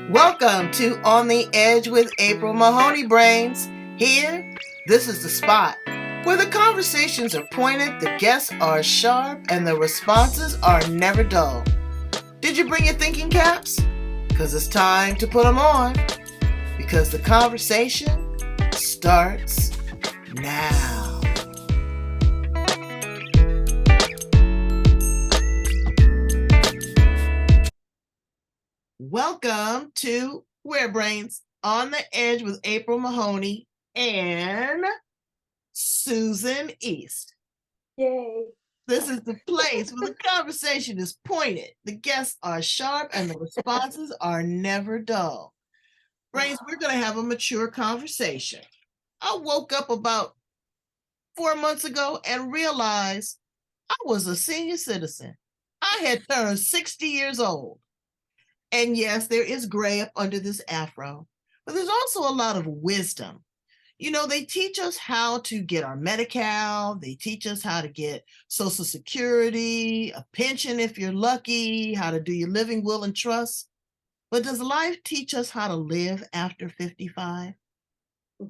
Welcome to On the Edge with April Mahoney Brains. Here, this is the spot where the conversations are pointed, the guests are sharp, and the responses are never dull. Did you bring your thinking caps? Because it's time to put them on. Because the conversation starts now. Welcome to Where Brains on the Edge with April Mahoney and Susan East. Yay. This is the place where the conversation is pointed, the guests are sharp, and the responses are never dull. Brains, we're going to have a mature conversation. I woke up about 4 months ago and realized I was a senior citizen. I had turned 60 years old. And yes, there is gray up under this afro, but there's also a lot of wisdom. You know, they teach us how to get our Medi-Cal. They teach us how to get Social Security, a pension if you're lucky, how to do your living will and trust. But does life teach us how to live after 55?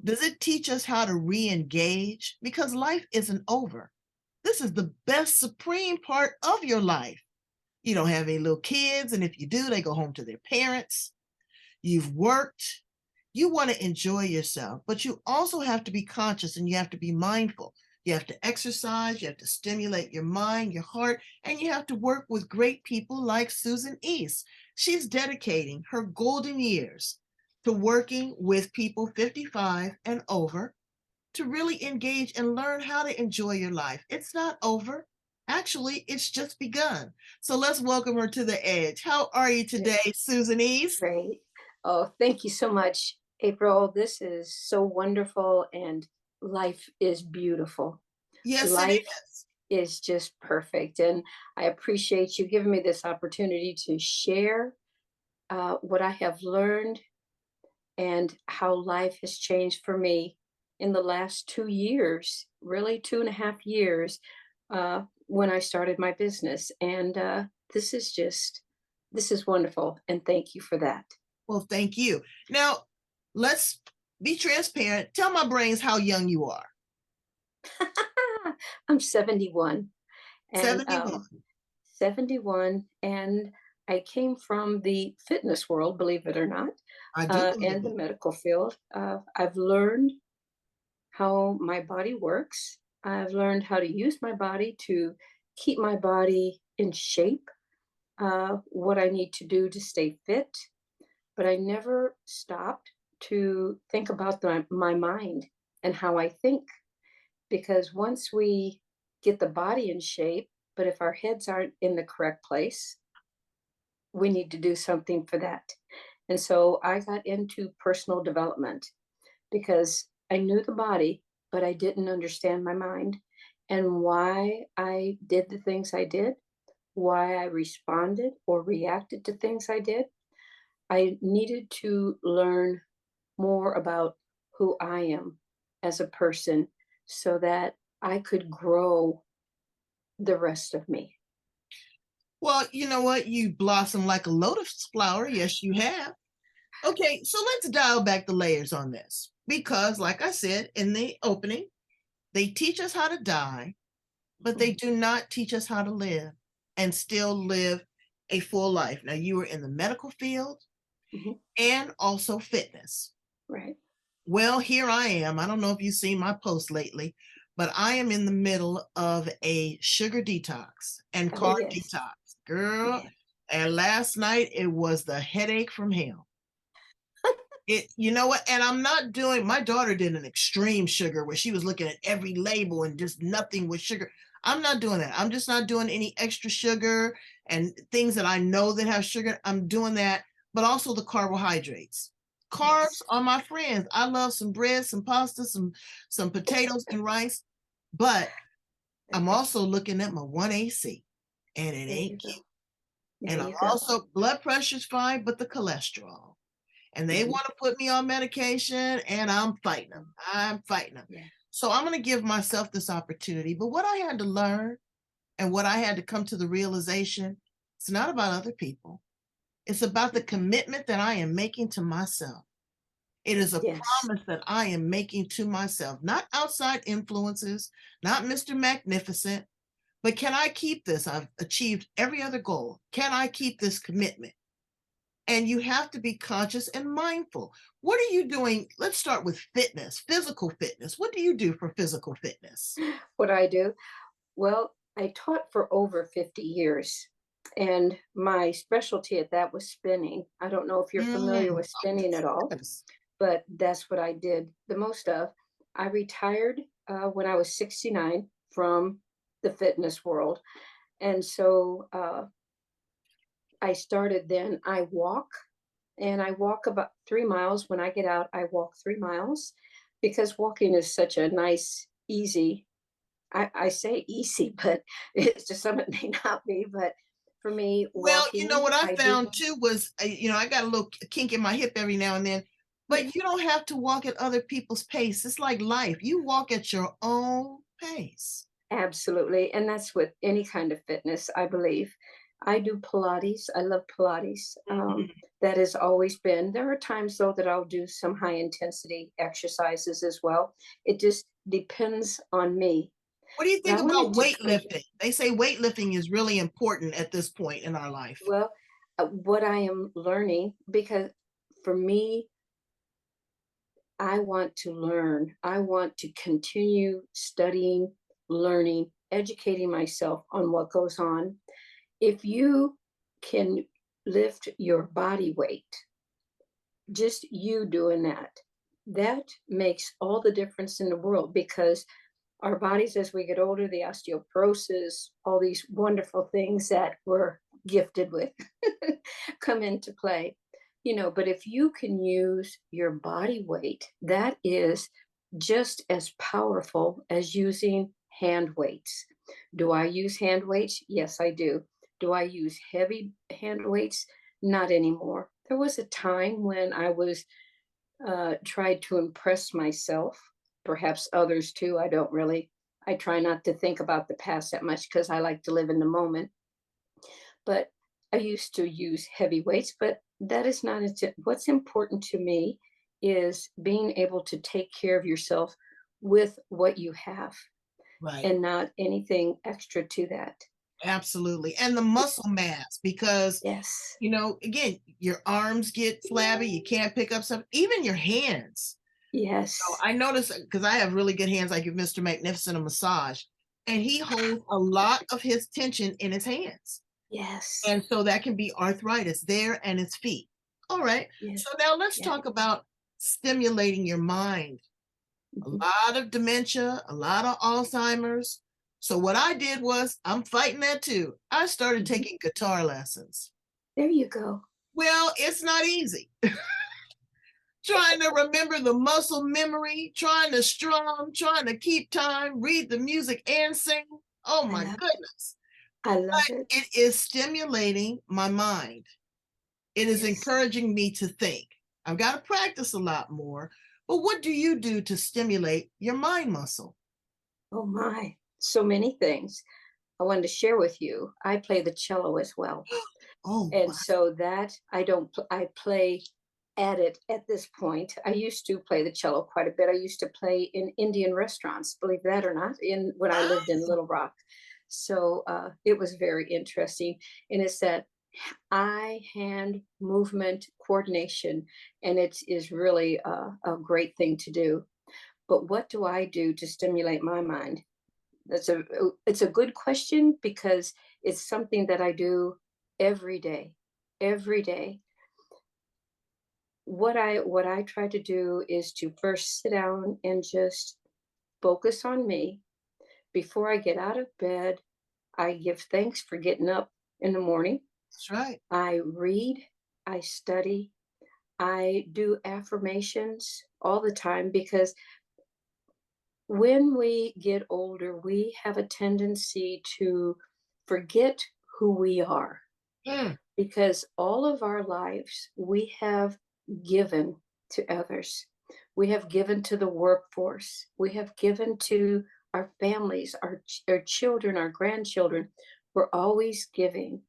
Does it teach us how to re-engage? Because life isn't over. This is the best supreme part of your life. You don't have any little kids, and if you do, they go home to their parents. You've worked. You want to enjoy yourself, but you also have to be conscious and you have to be mindful. You have to exercise, you have to stimulate your mind, your heart, and you have to work with great people like Susan East. She's dedicating her golden years to working with people 55 and over to really engage and learn how to enjoy your life. It's not over. Actually, it's just begun. So let's welcome her to the edge. How are you today, Susan East? Great. Oh, thank you so much, April. This is so wonderful, and life is beautiful. Yes, it Life is. is just perfect. And I appreciate you giving me this opportunity to share what I have learned and how life has changed for me in the last 2 years, really 2.5 years, when I started my business. And this is wonderful. And thank you for that. Well, thank you. Now, let's be transparent. Tell my brains how young you are. I'm 71 and 71. 71, and I came from the fitness world, believe it or not, I do and believe the it. medical field. I've learned how my body works. I've learned how to use my body to keep my body in shape, what I need to do to stay fit. But I never stopped to think about my mind and how I think. Because once we get the body in shape, but if our heads aren't in the correct place, we need to do something for that. And so I got into personal development because I knew the body, but I didn't understand my mind and why I did the things I did, why I responded or reacted to things I did. I needed to learn more about who I am as a person so that I could grow the rest of me. Well, you know what? You blossom like a lotus flower. Yes, you have. Okay, so let's dial back the layers on this. Because, like I said in the opening, they teach us how to die, but they Mhm. do not teach us how to live and still live a full life. Now, you were in the medical field Mhm. and also fitness. Right. Well, here I am. I don't know if you've seen my posts lately, but I am in the middle of a sugar detox and Oh, carb yes. detox, girl. Yeah. And last night it was the headache from hell. You know what? And I'm not doing, my daughter did an extreme sugar where she was looking at every label and just nothing with sugar. I'm not doing that. I'm just not doing any extra sugar and things that I know that have sugar. I'm doing that, but also the carbohydrates. Carbs Yes. are my friends. I love some bread, some pasta, some potatoes and rice, but I'm also looking at my 1AC and it There ain't you cute. go. There And I'm you go. also blood pressure's fine, but the cholesterol and they Mhm. want to put me on medication and I'm fighting them. I'm fighting them. Yeah. So I'm going to give myself this opportunity. But what I had to learn and what I had to come to the realization, it's not about other people. It's about the commitment that I am making to myself. It is a Yes. promise that I am making to myself, not outside influences, not Mr. Magnificent, but can I keep this? I've achieved every other goal. Can I keep this commitment? And you have to be conscious and mindful. What are you doing? Let's start with fitness, physical fitness. What do you do for physical fitness? What I do? Well, I taught for over 50 years, and my specialty at that was spinning. I don't know if you're familiar Mm, with spinning at all, yes. but that's what I did the most of. I retired when I was 69 from the fitness world. And so I started then. I walk, and I walk about 3 miles. When I get out, I walk 3 miles because walking is such a nice, easy, I say easy, but it's to some it may not be. But for me, Well, you know walking, what I I do. found too was, I got a little kink in my hip every now and then, Yeah, but you don't have to walk at other people's pace. It's like life. You walk at your own pace. absolutely. And that's with any kind of fitness, I believe. I do Pilates. I love Pilates. Mhm. That has always been. There are times, though, that I'll do some high intensity exercises as well. It just depends on me. What do you But think I about wanted to come, weightlifting? They say weightlifting is really important at this point in our life. well, what I am learning, because for me, I want to learn. I want to continue studying, learning, educating myself on what goes on. If you can lift your body weight, just you doing that, that makes all the difference in the world because our bodies, as we get older, the osteoporosis, all these wonderful things that we're gifted with come into play. But if you can use your body weight, that is just as powerful as using hand weights. Do I use hand weights? Yes, I do. Do I use heavy hand weights? Not anymore. There was a time when I was tried to impress myself, perhaps others too. I try not to think about the past that much because I like to live in the moment. But I used to use heavy weights, but that is not what's important to me is being able to take care of yourself with what you have Right. and not anything extra to that. Absolutely. And the muscle mass, because, Yes. again, your arms get flabby, you can't pick up stuff, even your hands. So Yes. I notice because I have really good hands, I give Mr. Magnificent a massage, and he holds a lot of his tension in his hands. Yes. And so that can be arthritis there and his feet. All right. Yes. So now let's Yeah. talk about stimulating your mind. A Mhm. lot of dementia, a lot of Alzheimer's. So what I did was I'm fighting that too. I started Mhm. taking guitar lessons. There you go. Well, it's not easy. Trying to remember the muscle memory, trying to strum, trying to keep time, read the music and sing. Oh I my love goodness. I love But it. it is stimulating my mind. It is Yes. encouraging me to think. I've got to practice a lot more. But what do you do to stimulate your mind muscle? Oh my. So many things I wanted to share with you. I play the cello as well. Oh, And wow. so that I don't I play at it at this point. I used to play the cello quite a bit. I used to play in Indian restaurants, believe that or not, in when I lived in Little Rock. So it was very interesting. And it's that eye hand movement coordination. And it is really a great thing to do. But what do I do to stimulate my mind? It's a good question because it's something that I do every day. Every day. What I try to do is to first sit down and just focus on me. Before I get out of bed, I give thanks for getting up in the morning. That's right. I read, I study, I do affirmations all the time because when we get older, we have a tendency to forget who we are Mm, because all of our lives we have given to others. We have given to the workforce. We have given to our families, our children, our grandchildren. We're always giving.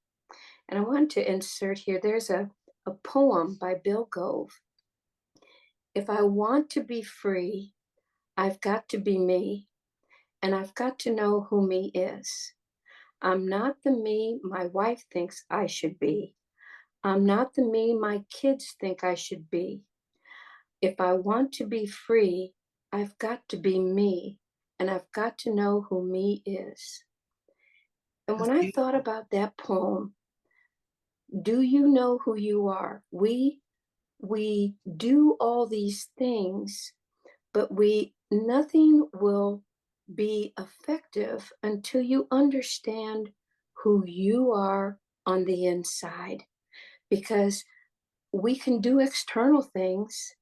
And I want to insert here, there's a poem by Bill Gove. If I want to be free, I've got to be me, and I've got to know who me is. I'm not the me my wife thinks I should be. I'm not the me my kids think I should be. If I want to be free, I've got to be me, and I've got to know who me is. And That's when I thought beautiful. about that poem, do you know who you are? We do all these things, but we nothing will be effective until you understand who you are on the inside, because we can do external things,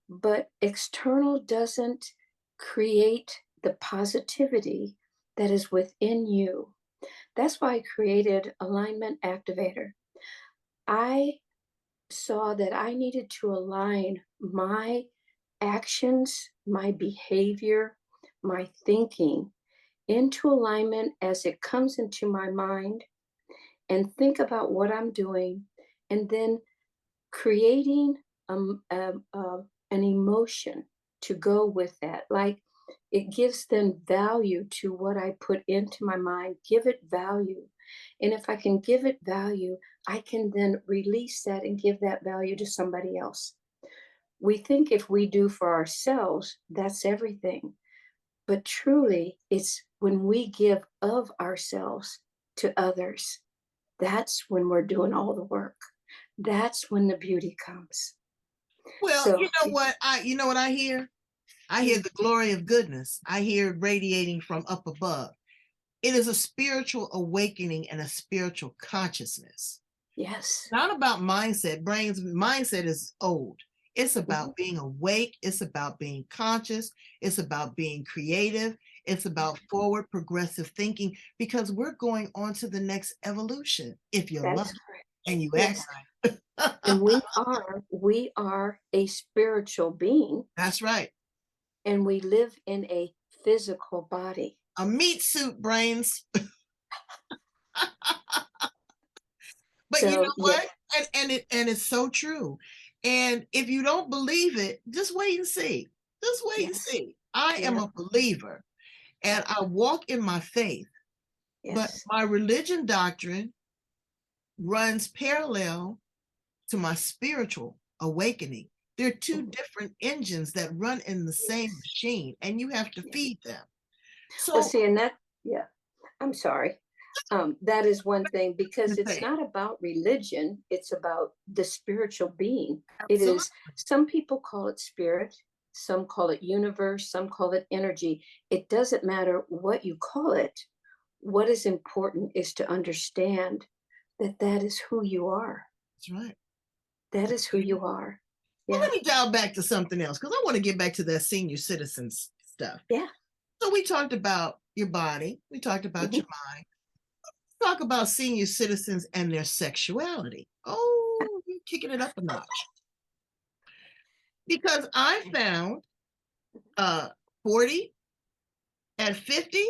but external doesn't create the positivity that is within you. That's why I created Alignment Activator. I saw that I needed to align my actions, my behavior, my thinking into alignment as it comes into my mind, and think about what I'm doing, and then creating an emotion to go with that. Like, it gives them value to what I put into my mind, give it value. And if I can give it value, I can then release that and give that value to somebody else. We think if we do for ourselves, that's everything. But truly, it's when we give of ourselves to others, that's when we're doing all the work. That's when the beauty comes. Well, So, you know what I hear? I hear mm, the glory of goodness. I hear it radiating from up above. It is a spiritual awakening and a spiritual consciousness. yes. Not about mindset. Brains mindset is old. It's Mhm, about being awake. It's about being conscious. It's about being creative. It's about forward progressive thinking, because we're going on to the next evolution if you're that lucky is correct. and you act Yes. right. And we are a spiritual being, That's right. and we live in a physical body. A meat suit, brains. But you So, know yes, what? And it's so true. And if you don't believe it, just wait and see. Just wait and yes, see. I am yeah, a believer and yeah, I walk in my faith, but yes, my religion doctrine runs parallel to my spiritual awakening. They're two mhm, different engines that run in the same yes, machine, and you have to yeah. feed them. Well, So, see, and that, yeah, I'm sorry. That is one thing, because it's not about religion, it's about the spiritual being. It absolutely is, some people call it spirit, some call it universe, some call it energy. It doesn't matter what you call it. What is important is to understand that that is who you are. that's right. That That's is who you beautiful. are. Well, Yeah. let me dial back to something else because I want to get back to that senior citizens stuff. Yeah. So we talked about your body, we talked about Mhm. your mind. Let's talk about senior citizens and their sexuality. Oh, you're kicking it up a notch. Because I found 40, at 50,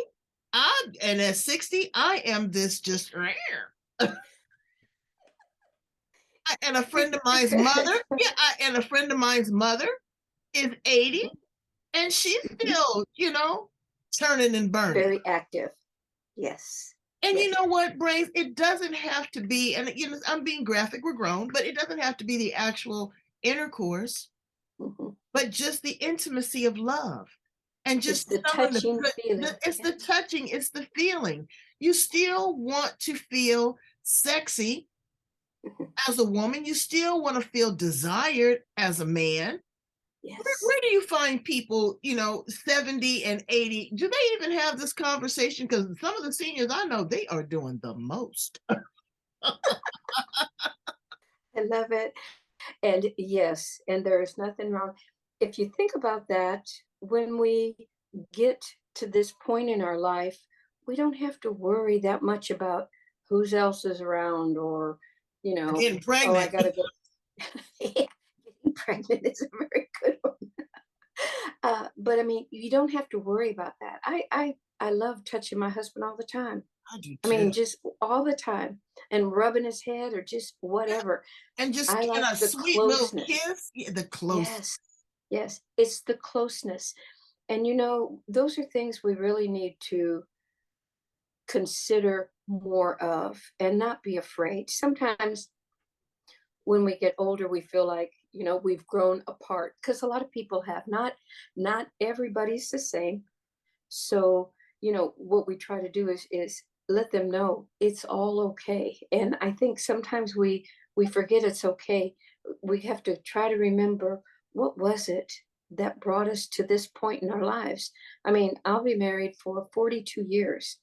and at 60, I am this just rare. And a friend of mine's mother, yeah, and a friend of mine's mother is 80 and she's Mhm. still, turning and burning. Very active. Yes. And you Yes. know what, Brains? It doesn't have to be, and I'm being graphic, we're grown, but it doesn't have to be the actual intercourse, Mhm. but just the intimacy of love. And It's just the some of touching feeling. it's Yeah. the touching, it's the feeling. You still want to feel sexy Mhm. as a woman, you still want to feel desired as a man. Yes. Where do you find people, 70 and 80? Do they even have this conversation? Because some of the seniors I know, they are doing the most. I love it. And yes, and there is nothing wrong. If you think about that, when we get to this point in our life, we don't have to worry that much about who's else is around, or, Getting oh, I pregnant. got to go. Yeah, getting pregnant is a very good one. But I mean, you don't have to worry about that. I love touching my husband all the time. I do I mean, too. just all the time. and rubbing his head or just whatever. And just I getting like a the sweet little closeness. kiss. Yeah, the close. Yes, yes, it's the closeness. And those are things we really need to consider more of and not be afraid. Sometimes when we get older, we feel like, we've grown apart because a lot of people have not everybody's the same. So, what we try to do is let them know it's all okay. And I think sometimes we forget it's okay. We have to try to remember what was it that brought us to this point in our lives. I mean, I'll be married for 42 years.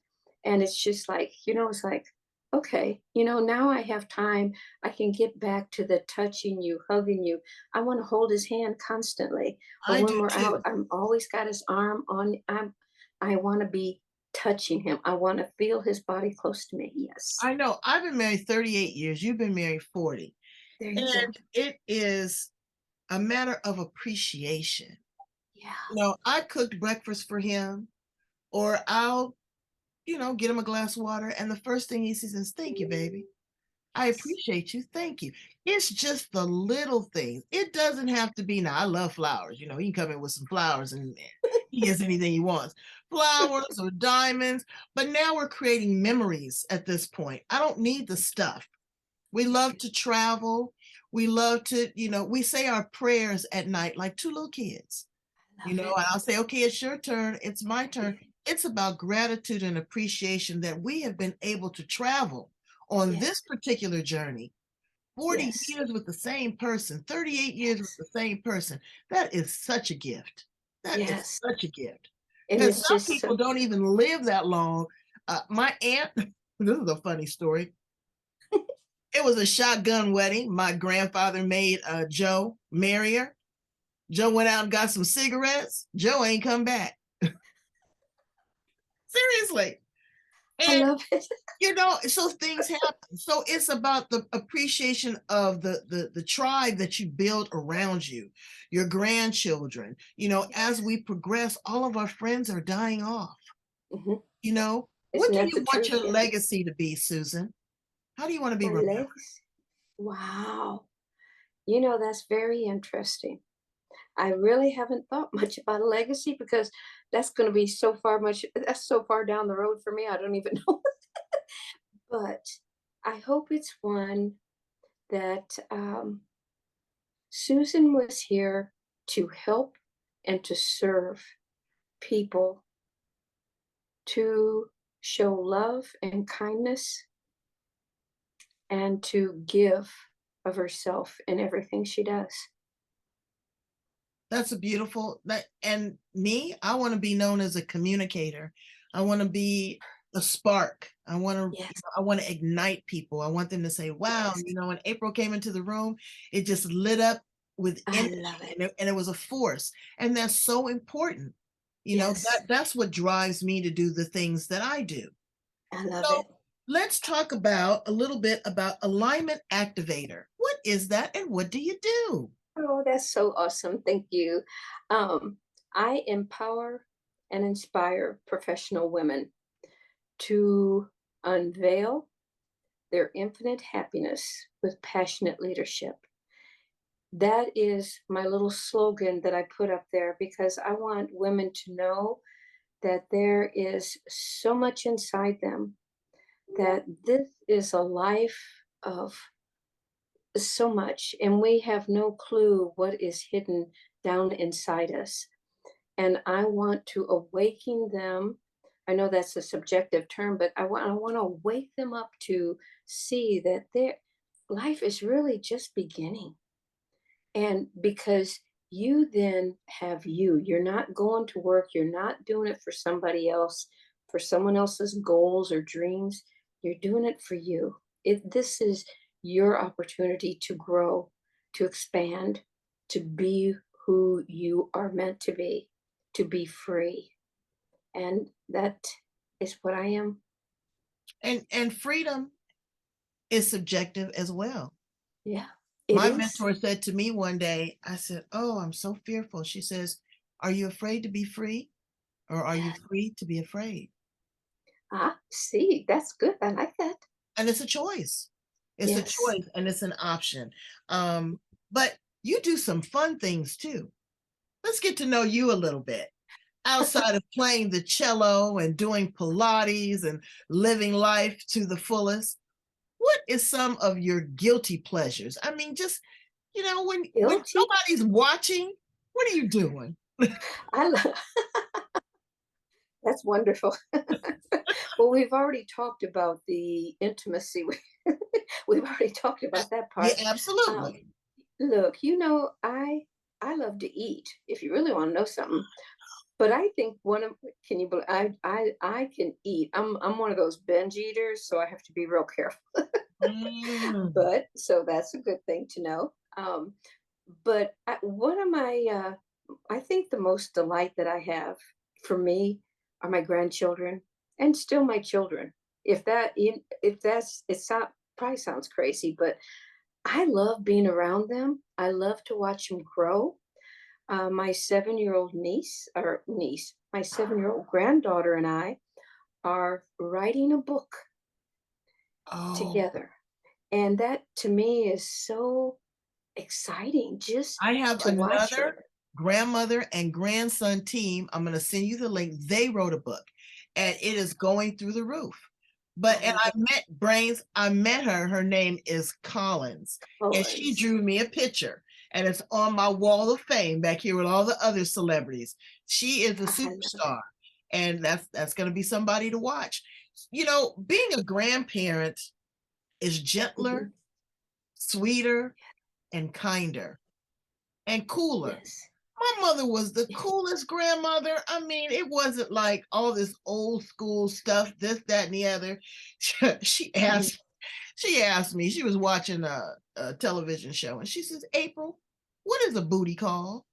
And it's just like, it's like, okay, now I have time. I can get back to the touching you, hugging you. I want to hold his hand constantly. Or I when do we're out, too. I'm always got his arm on. I want to be touching him. I want to feel his body close to me. Yes. I know. I've been married 38 years. You've been married 40. There you go. And it is a matter of appreciation. Yeah. I cooked breakfast for him, or I'll, get him a glass of water. And the first thing he says is, "Thank you, baby. I Yes. appreciate you. Thank you." It's just the little things. It doesn't have to be. Now, I love flowers. He can come in with some flowers and he gets anything he wants, flowers or diamonds. But now we're creating memories at this point. I don't need the stuff. We love to travel. We love to, we say our prayers at night like two little kids. I love it. I'll say, "Okay, it's your turn. It's my turn." It's about gratitude and appreciation that we have been able to travel on Yes. this particular journey. 40 Yes. years with the same person, 38 years with Yes. the same person. That is such a gift. That is Yes. such a gift. And Because it's some just people so don't even live that long. My aunt, this is a funny story. It was a shotgun wedding. My grandfather made Joe marry her. Joe went out and got some cigarettes. Joe ain't come back. Seriously. I And love it. so things happen. So it's about the appreciation of the tribe that you build around you, your grandchildren. As we progress, all of our friends are dying off. Mhm. What Isn't do that you the want truth? your Yeah. legacy to be, Susan? How do you want to be My remembered? legs. Wow. That's very interesting. I really haven't thought much about a legacy because that's so far down the road for me. I don't even know. But I hope it's one that Susan was here to help and to serve people, to show love and kindness, and to give of herself in everything she does. That's a beautiful that and me, I want to be known as a communicator. I want to be a spark. Yes, I want to ignite people. I want them to say, "Wow, yes, when April came into the room, it just lit up with I love energy it. and it was a force." And that's so important. Yes, That's what drives me to do the things that I do. I love So it. let's talk about a little bit about alignment activator. What is that and what do you do? Oh, that's so awesome. Thank you. Um, I empower and inspire professional women to unveil their infinite happiness with passionate leadership. That is my little slogan that I put up there because I want women to know that there is so much inside them, that this is a life of so much, and we have no clue what is hidden down inside us. And I want to awaken them. I know that's a subjective term, but I want to wake them up to see that their life is really just beginning. And because you then have you, you're not going to work, you're not doing it for somebody else, for someone else's goals or dreams. You're doing it for you. This is your opportunity to grow, to expand, to be who you are meant to be free. And that is what I am. And freedom is subjective as well. Yeah, it My is. mentor said to me one day, I said, "Oh, I'm so fearful." She says, "Are you afraid to be free or are you Yeah. free to be afraid?" Ah, see, that's good. I like that. and it's a choice. It's a Yes. choice and it's an option. But you do some fun things too. Let's get to know you a little bit. Outside of playing the cello and doing Pilates and living life to the fullest, what is some of your guilty pleasures? I mean, just when Guilty. nobody's watching, what are you doing? I love That's wonderful. Well, we've already talked about the intimacy. We've already talked about that Yeah, part. Um, absolutely. Look, I love to eat. If you really want to know something, but I think one of can you believe I can eat. I'm one of those binge eaters, so I have to be real careful. Mm. But so that's a good thing to know. But one of my I think the most delight that I have for me are my grandchildren and still my children. If that's probably sounds crazy, but I love being around them. I love to watch them grow. My 7-year-old my 7-year-old granddaughter and I are writing a book Oh, together. And that to me is so exciting just I have to watch another her. grandmother and grandson team. I'm going to send you the link. They wrote a book and it is going through the roof. But I and love I it. met Brains, I met her. Her name is Collins. And she Colors. drew me a picture. And it's on my wall of fame back here with all the other celebrities. She is a I love it. superstar. And that's gonna be somebody to watch. Being a grandparent is gentler, Mhm. sweeter, and kinder and cooler. Yes. My mother was the Yes. coolest grandmother. I mean, it wasn't like all this old school stuff, this, that, and the other. she Mhm. asked, she asked me, she was watching a television show, and she says, April, what is a booty call?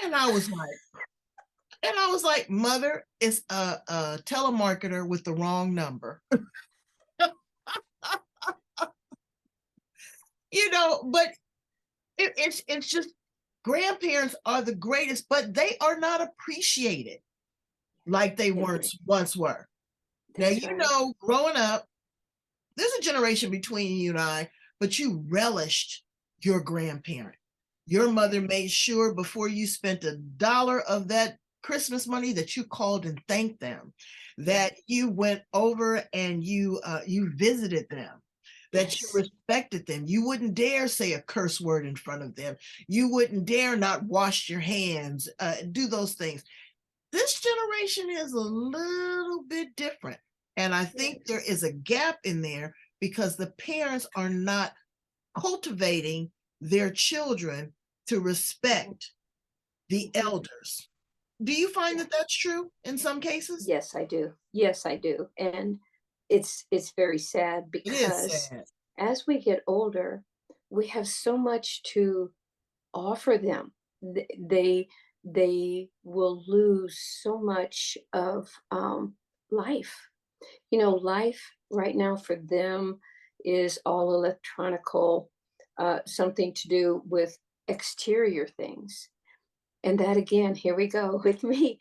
And I was like, Mother, it's a telemarketer with the wrong number. But it's just grandparents are the greatest, but they are not appreciated like they I weren't agree. once were. Now, That's right. growing up, there's a generation between you and I, but you relished your grandparent. Your mother made sure before you spent $1 of that Christmas money that you called and thanked them, that you went over and you visited them, that you Yes. respected them. You wouldn't dare say a curse word in front of them. You wouldn't dare not wash your hands, do those things. This generation is a little bit different. And I think there Yes. is a gap in there because the parents are not cultivating their children to Mhm. respect the Mhm. elders. Do you find that Yes. that's true in some cases? Yes, I do. Yes, I do. And it's very sad It is because sad. as we get older, we have so much to offer them. They will lose so much of life. Life right now for them is all electronical, something to do with exterior things. And that again, here we go with me.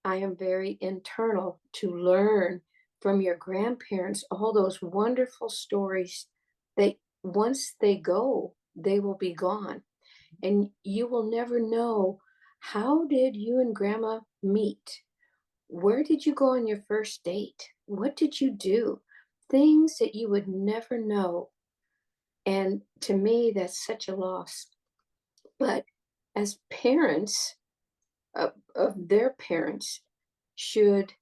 I am very internal to learn from your grandparents all those wonderful stories that once they go, they will be gone. And you will never know how did you and grandma meet? Where did you go on your first date? What did you do? Things that you would never know. And to me, that's such a loss. But as parents of their parents, should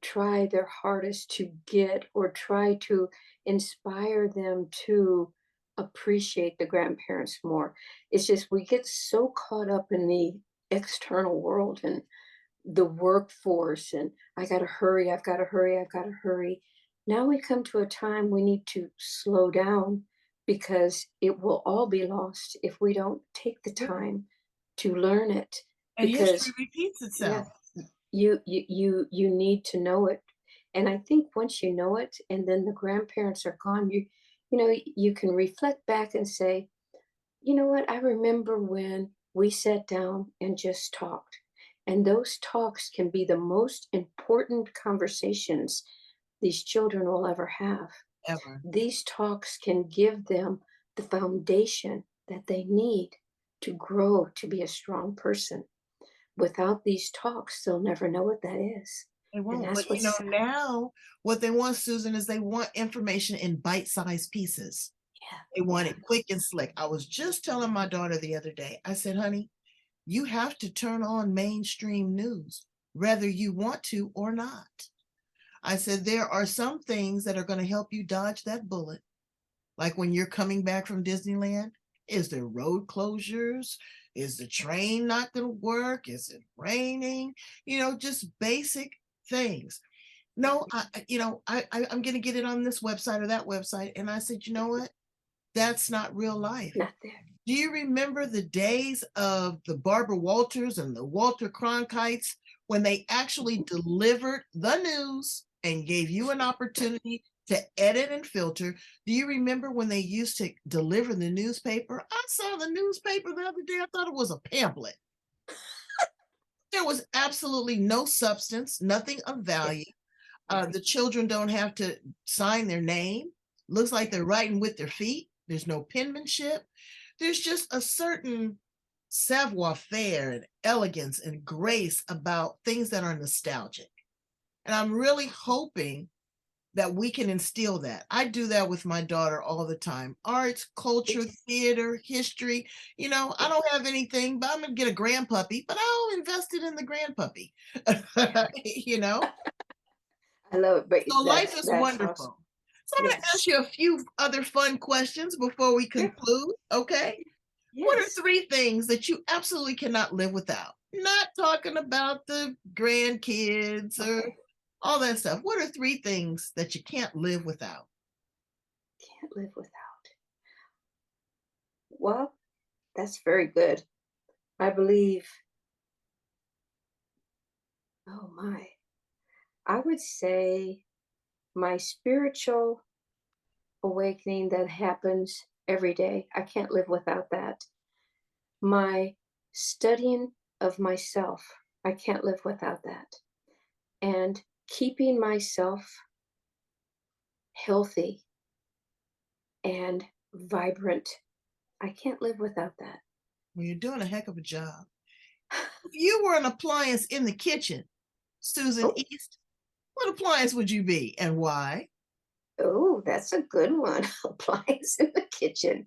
try their hardest to get or try to inspire them to appreciate the grandparents more. It's just we get so caught up in the external world and the workforce and I got to hurry, I've got to hurry, I've got to hurry. Now we come to a time we need to slow down because it will all be lost if we don't take the time to learn it And history because repeats yeah, itself. you need to know it. And I think once you know it and then the grandparents are gone, you can reflect back and say, you know what? I remember when we sat down and just talked. And those talks can be the most important conversations these children will ever have. Ever. These talks can give them the foundation that they need to grow to be a strong person. Without these talks, they'll never know what that is. They And won't. that's But what's sad. now what they want, Susan, is they want information in bite-sized pieces. Yeah, They want yeah, it quick and slick. I was just telling my daughter the other day, I said, honey, you have to turn on mainstream news, whether you want to or not. I said, there are some things that are going to help you dodge that bullet. Like when you're coming back from Disneyland, is there road closures? Is the train not going to work? Is it raining? Just basic things. No, I'm going to get it on this website or that website. And I said, you know what? That's not real life. not there. Do you remember the days of the Barbara Walters and the Walter Cronkites when they actually delivered the news and gave you an opportunity to edit and filter? Do you remember when they used to deliver the newspaper? I saw the newspaper the other day. I thought it was a pamphlet. There was absolutely no substance, nothing of Yeah, value. yeah. The children don't have to sign their name. Looks like they're writing with their feet. There's no penmanship. There's just a certain savoir faire and elegance and grace about things that are nostalgic. And I'm really hoping that we can instill that. I do that with my daughter all the time. Arts, culture, It's, theater, history. I yeah, don't have anything, but I'm going to get a grandpuppy, but I'll invest it in the grandpuppy. yeah. you know? I love it, but So life is that's awesome. wonderful. So I'm going to Yes. ask you a few other fun questions before we Sure. conclude. Okay. What are Yes. three things that you absolutely cannot live without? Not talking about the grandkids or Okay. all that stuff. What are three things that you can't live without? Can't live without. Well, that's very good. I believe, oh my, I would say my spiritual awakening that happens every day. I can't live without that. My studying of myself. I can't live without that. And keeping myself healthy and vibrant. I can't live without that. Well, you're doing a heck of a job. If you were an appliance in the kitchen, Susan Oh, East, what appliance would you be and why? oh, that's a good one. Appliance in the kitchen.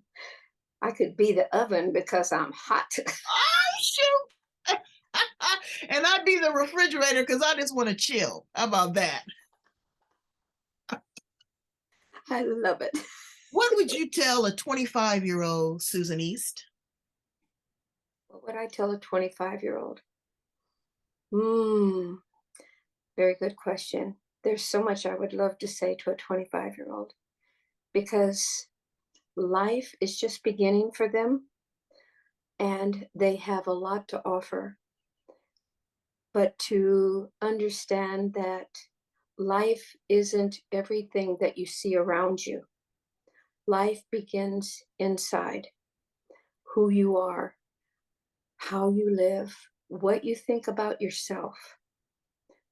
I could be the oven because I'm hot. Oh, shoot. And I'd be the refrigerator because I just want to chill. How about that? I love it. What would you tell a 25-year-old Susan East? What would I tell a 25-year-old? Hmm, very good question. There's so much I would love to say to a 25-year-old because life is just beginning for them and they have a lot to offer. But to understand that life isn't everything that you see around you. Life begins inside who you are, how you live, what you think about yourself.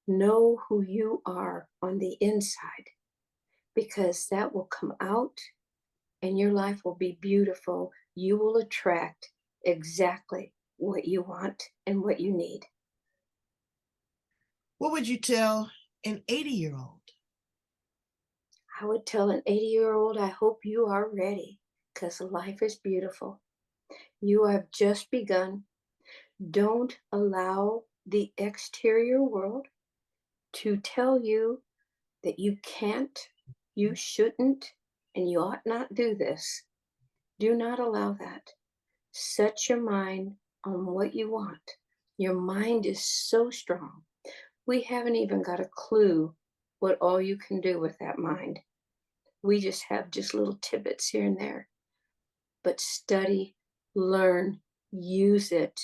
Know who you are on the inside because that will come out and your life will be beautiful. You will attract exactly what you want and what you need. What would you tell an 80-year-old? I would tell an 80-year-old, I hope you are ready because life is beautiful. You have just begun. Don't allow the exterior world to tell you that you can't, you shouldn't, and you ought not do this. Do not allow that. Set your mind on what you want. Your mind is so strong. We haven't even got a clue what all you can do with that mind. We just have just little tidbits here and there. But study, learn, use it,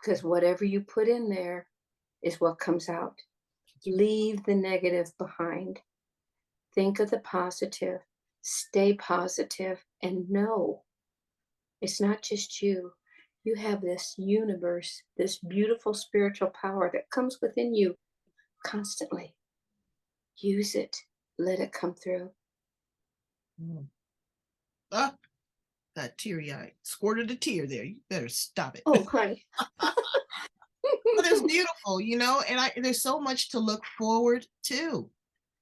because whatever you put in there is what comes out. Leave the negative behind. Think of the positive. Stay positive and know it's not just you. You have this universe, this beautiful spiritual power that comes within you constantly. Use it. let it come through. Mm. Ah, got teary-eyed. Squirted a tear there. You better stop it. Oh, honey. But it's beautiful, and there's so much to look forward to.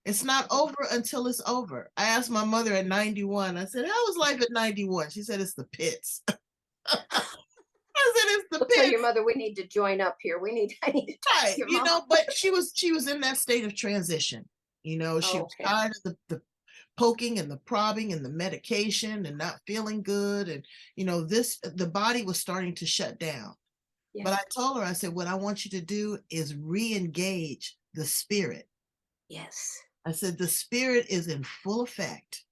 It's not over until it's over. I asked my mother at 91, I said, how was life at 91? She said, it's the pits. I said, it's the Well, tell pits. your mother we need to join up here. I need to talk Right. to your mom. But she was in that state of transition. She Oh, was okay. tired of the poking and the probbing and the medication and not feeling good. And, the body was starting to shut down. But Yeah. I told her, I said, what I want you to do is re-engage the spirit. Yes. I said, the spirit is in full effect.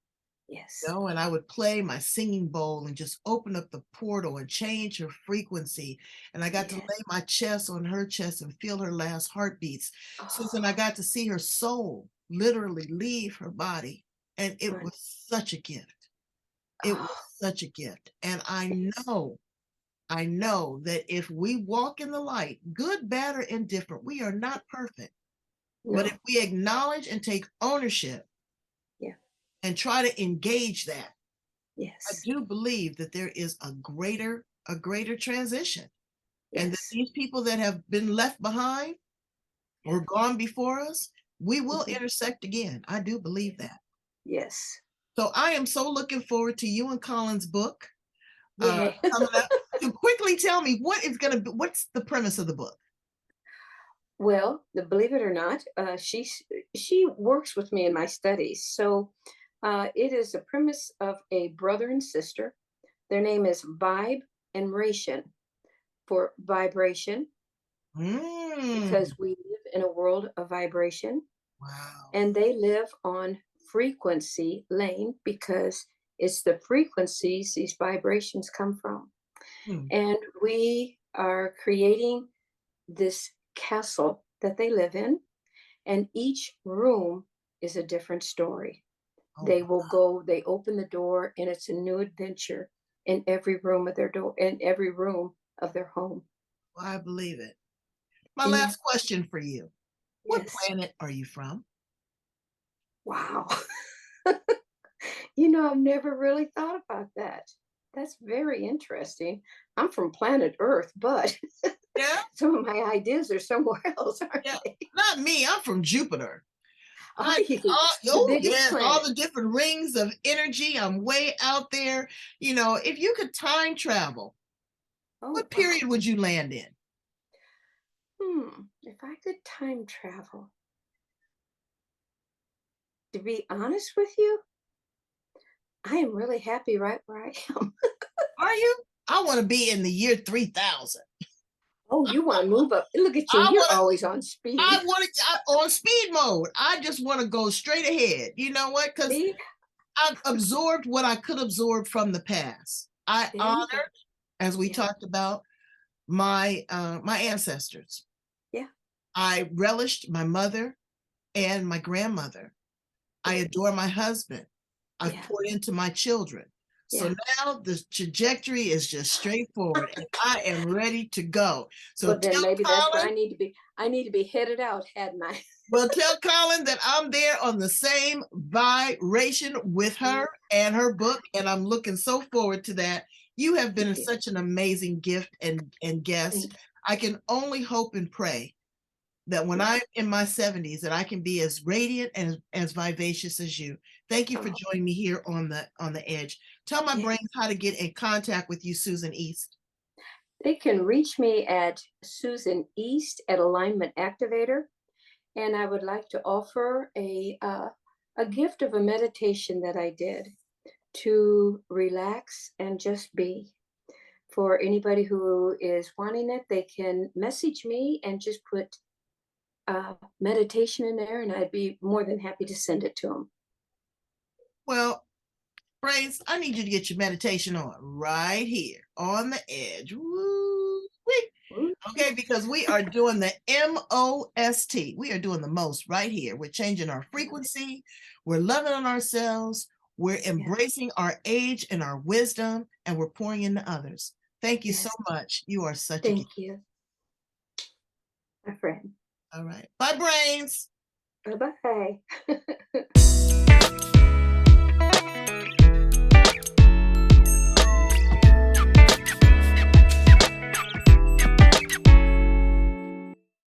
Yes. And I would play my singing bowl and just open up the portal and change her frequency. And I got to Yes. lay my chest on her chest and feel her last heartbeats. Susan, I Oh, got to see her soul literally leave her body. And it honey. was such a gift. It was Oh, such a gift. And yes. I know that if we walk in the light, good, bad, or indifferent, we are not perfect. But if No. we acknowledge and take ownership Yeah. and try to engage that, I Yes. do believe that there is a greater transition, and that Yes. these people that have been left behind Yeah. or gone before us, we will Mhm. intersect again. I do believe that. Yes. So I am so looking forward to you and Colin's book Yeah. coming up. So quickly tell me what's the premise of the book? Well, believe it or not, she works with me in my studies. So it is a premise of a brother and sister. Their name is Vibe and Ration for vibration, Mm, because we live in a world of vibration, wow. and they live on frequency lane because it's the frequencies these vibrations come from. Hmm. And we are creating this castle that they live in, and each room is a different story. Oh, They open the door, and it's a new adventure in every room of their door, in every room of their home. wow, I believe it. My Yeah. last question for you. What Yes. planet are you from? Wow. I've never really thought about that. That's very interesting. I'm from planet Earth, but Yeah, some of my ideas are somewhere else, aren't yeah. they? Not me. I'm from Jupiter. Are you the Oh biggest yes, all planet? the different rings of energy. I'm way out there. If you could time travel, Oh, what wow. period would you land in? If I could time travel, to be honest with you, I am really happy right where I am. Are you? I want to be in the year 3000. Oh, you want to move up? Look at you. I You're want to. always on speed. I want to on speed mode. I just want to go straight ahead. You know what? Because See, I've absorbed what I could absorb from the past. I there you go. honored, as we Yeah. talked about, my ancestors. Yeah. I relished my mother and my grandmother. I Yeah. adore my husband. I've Yeah. poured into my children. So Yeah. now the trajectory is just straightforward and I am ready to go. So Well, then tell maybe that's where Colin, I need to be. I need to be headed out, hadn't I? tell Colin that I'm there on the same vibration with her and her book. And I'm looking so forward to that. You have been Thank you. such an amazing gift and guest. Thank you. I can only hope and pray that when Yeah. I'm in my 70s, that I can be as radiant and as vivacious as you. Thank you for Oh, joining me here on the edge. Tell my yeah. brains how to get in contact with you, Susan East. They can reach me at Susan East at Alignment Activator, and I would like to offer a gift of a meditation that I did to relax and just be. For anybody who is wanting it, they can message me and just put meditation in there, and I'd be more than happy to send it to them. Well, brains, I need you to get your meditation on right here on the edge. Woo-wee. Okay, because we are doing the MOST. We are doing the most right here. We're changing our frequency. We're loving on ourselves. We're Yeah. embracing our age and our wisdom, and we're pouring into others. Thank you so Yes. much. You are such a gift. Thank you, my friend. All right. Bye, brains. Bye bye.